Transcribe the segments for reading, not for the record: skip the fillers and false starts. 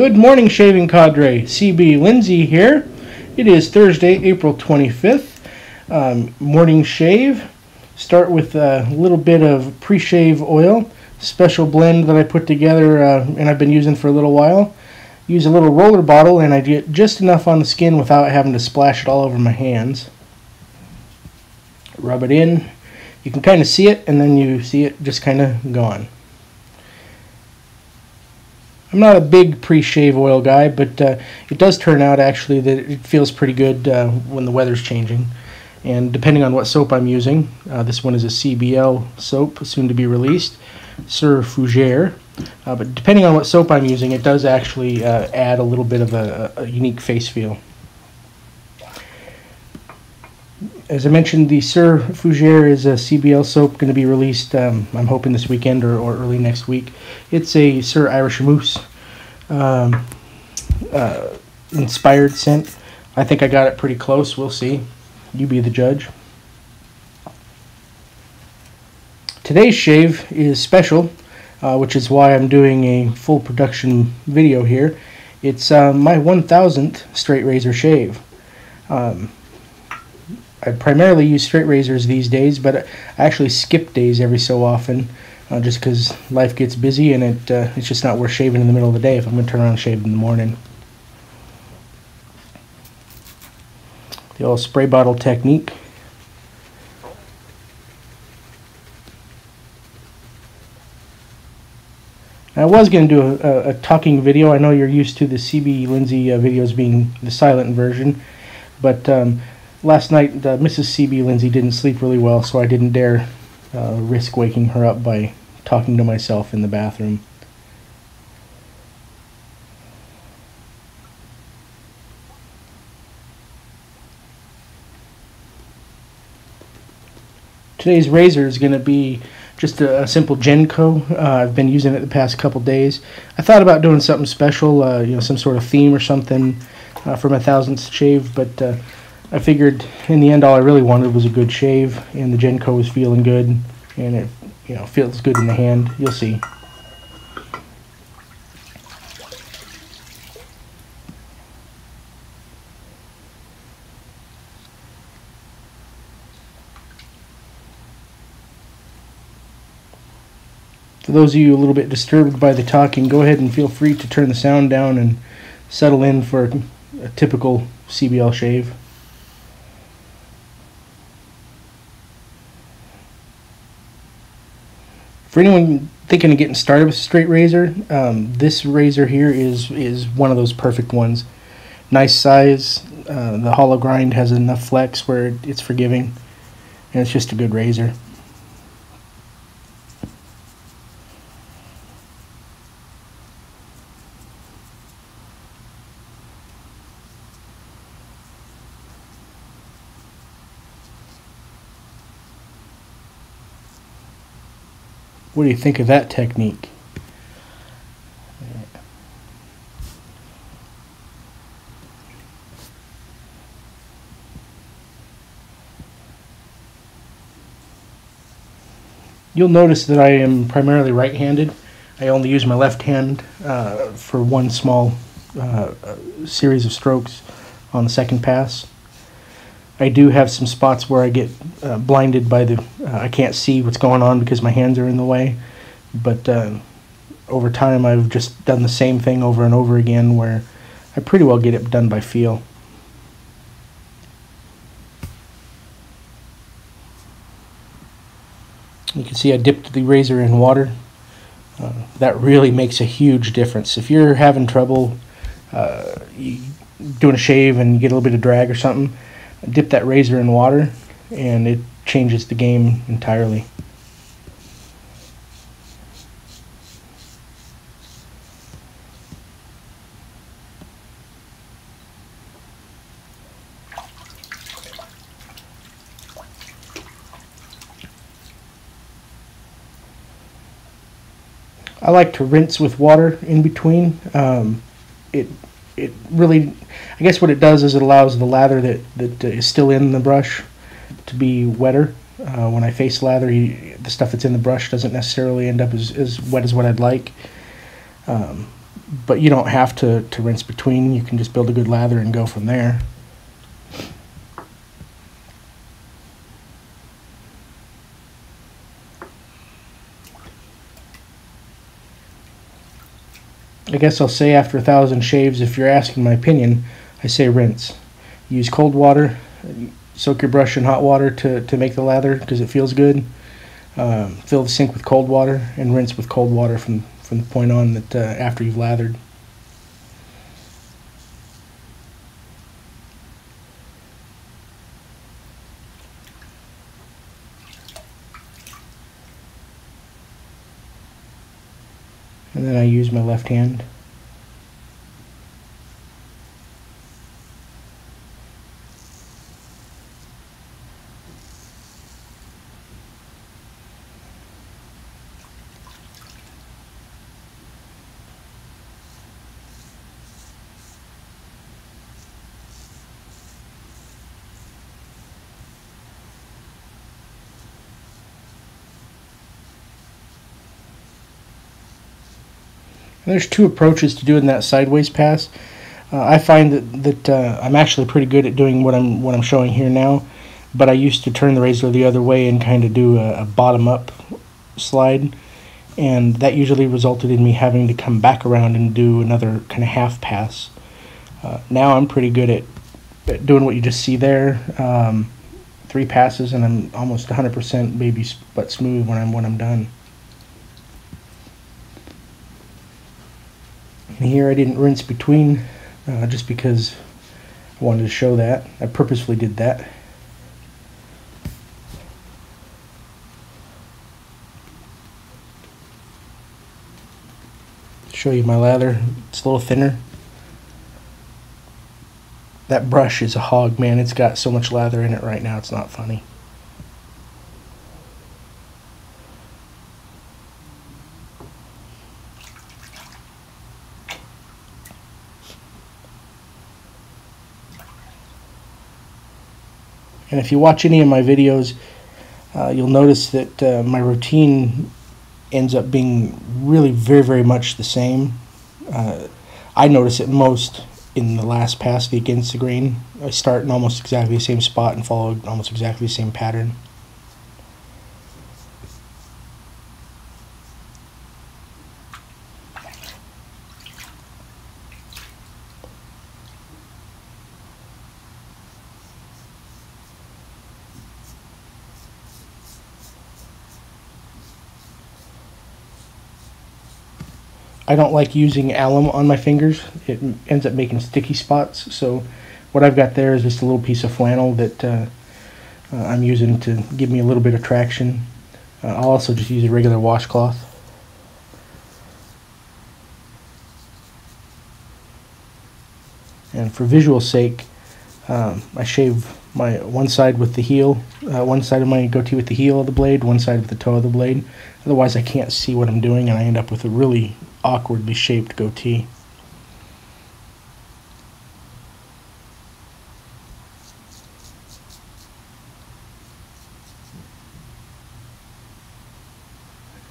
Good morning, shaving cadre. CBLindsay here. It is Thursday, April 25th. Morning shave. Start with a little bit of pre-shave oil, special blend that I put together and I've been using for a little while. Use a little roller bottle and I get just enough on the skin without having to splash it all over my hands. Rub it in. You can kind of see it, and then you see it just kind of gone. I'm not a big pre-shave oil guy, but it does turn out actually that it feels pretty good when the weather's changing. And depending on what soap I'm using, this one is a CBL soap, soon to be released, SIR Fougere. But depending on what soap I'm using, it does actually add a little bit of a unique face feel. As I mentioned, the SIR Fougere is a CBL soap going to be released, I'm hoping this weekend or early next week. It's a SIR Irish Moose inspired scent. I think I got it pretty close. We'll see. You be the judge. Today's shave is special, which is why I'm doing a full production video here. It's my 1000th straight razor shave. I primarily use straight razors these days, but I actually skip days every so often just because life gets busy and it's just not worth shaving in the middle of the day if I'm going to turn around and shave in the morning. The old spray bottle technique. I was going to do a talking video. I know you're used to the CBLindsay videos being the silent version, but last night, Mrs. CBLindsay didn't sleep really well, so I didn't dare risk waking her up by talking to myself in the bathroom. Today's razor is going to be just a simple Genco. I've been using it the past couple days. I thought about doing something special, you know, some sort of theme or something for my 1000th shave, but I figured in the end all I really wanted was a good shave, and the Genco was feeling good, and it, you know, feels good in the hand. You'll see. For those of you a little bit disturbed by the talking, go ahead and feel free to turn the sound down and settle in for a typical CBL shave. For anyone thinking of getting started with a straight razor, this razor here is one of those perfect ones. Nice size, the hollow grind has enough flex where it's forgiving, and it's just a good razor. What do you think of that technique? You'll notice that I am primarily right-handed. I only use my left hand for one small series of strokes on the second pass. I do have some spots where I get blinded by the, I can't see what's going on because my hands are in the way, but over time I've just done the same thing over and over again where I pretty well get it done by feel. You can see I dipped the razor in water. That really makes a huge difference. If you're having trouble doing a shave and you get a little bit of drag or something, dip that razor in water and it changes the game entirely. I like to rinse with water in between. It really, I guess what it does is it allows the lather that is still in the brush to be wetter. When I face lather, the stuff that's in the brush doesn't necessarily end up as wet as what I'd like. but you don't have to rinse between. You can just build a good lather and go from there. I guess I'll say after 1,000 shaves, if you're asking my opinion, I say rinse. Use cold water, soak your brush in hot water to make the lather because it feels good. Fill the sink with cold water and rinse with cold water from the point on that after you've lathered. And then I use my left hand. There's two approaches to doing that sideways pass. I find that I'm actually pretty good at doing what I'm showing here now, but I used to turn the razor the other way and kind of do a bottom-up slide, and that usually resulted in me having to come back around and do another kind of half pass. Now I'm pretty good at doing what you just see there. 3 passes and I'm almost 100% baby but smooth when I'm done. And here I didn't rinse between just because I wanted to show that. I purposefully did that. Show you my lather. It's a little thinner. That brush is a hog, man. It's got so much lather in it right now, it's not funny. And if you watch any of my videos, you'll notice that my routine ends up being really very much the same. I notice it most in the last pass against the grain. I start in almost exactly the same spot and follow almost exactly the same pattern. I don't like using alum on my fingers. It ends up making sticky spots. So what I've got there is just a little piece of flannel that I'm using to give me a little bit of traction. I'll also just use a regular washcloth. And for visual sake, I shave my one side with the heel, one side of my goatee with the heel of the blade, one side with the toe of the blade. Otherwise I can't see what I'm doing and I end up with a really awkwardly shaped goatee.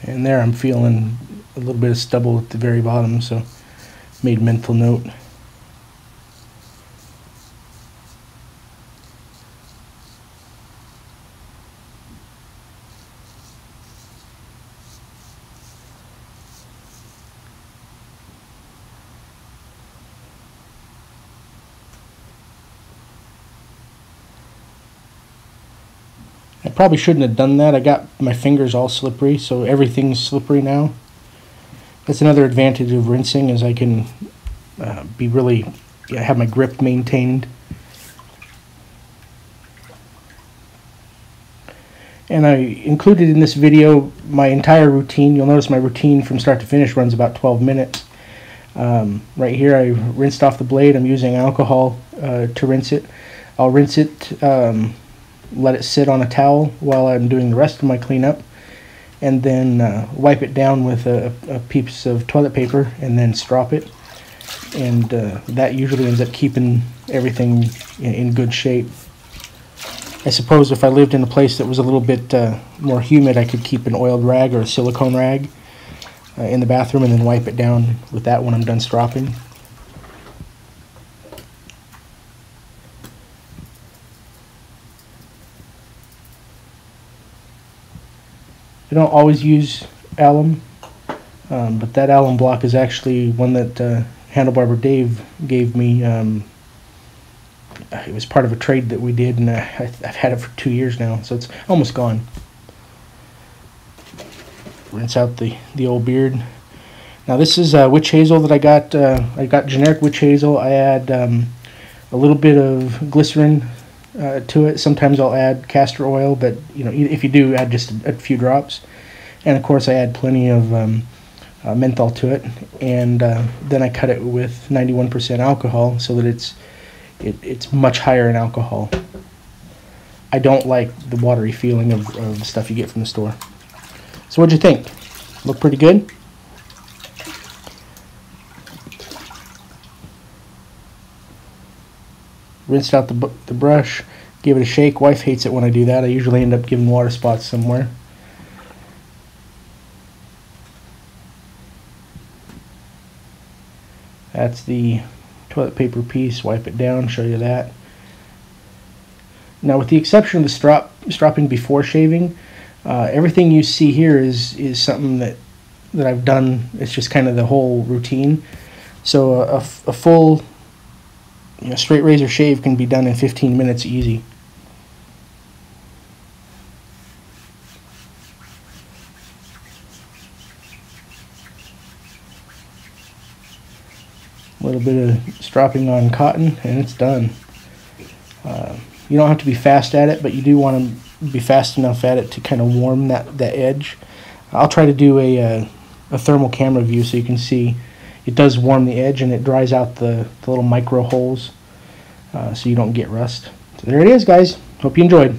And there I'm feeling a little bit of stubble at the very bottom, so made mental note. I probably shouldn't have done that. I got my fingers all slippery, so everything's slippery now. That's another advantage of rinsing, is I can be really, have my grip maintained. And I included in this video my entire routine. You'll notice my routine from start to finish runs about 12 minutes. Right here I rinsed off the blade. I'm using alcohol to rinse it. I'll rinse it, let it sit on a towel while I'm doing the rest of my cleanup, and then wipe it down with a piece of toilet paper and then strop it, and that usually ends up keeping everything in good shape. I suppose if I lived in a place that was a little bit more humid, I could keep an oiled rag or a silicone rag, in the bathroom, and then wipe it down with that when I'm done stropping. I don't always use alum, but that alum block is actually one that Handlebarber Dave gave me. It was part of a trade that we did, and I've had it for 2 years now, so it's almost gone. Rinse out the old beard. Now this is witch hazel that I got. I got generic witch hazel. I add a little bit of glycerin to it. Sometimes I'll add castor oil, but you know, if you do, add just a few drops. And of course I add plenty of menthol to it, and then I cut it with 91% alcohol so that it's much higher in alcohol. I don't like the watery feeling of the stuff you get from the store. So what'd you think? Look pretty good? Rinsed out the brush, gave it a shake. Wife hates it when I do that. I usually end up giving water spots somewhere. That's the toilet paper piece. Wipe it down, show you that. Now with the exception of the stropping before shaving, everything you see here is something that I've done. It's just kind of the whole routine. So a full straight razor shave can be done in 15 minutes easy. A little bit of stropping on cotton and it's done. You don't have to be fast at it, but you do want to be fast enough at it to kind of warm that edge. I'll try to do a thermal camera view so you can see it does warm the edge and it dries out the little micro holes so you don't get rust. So there it is, guys. Hope you enjoyed.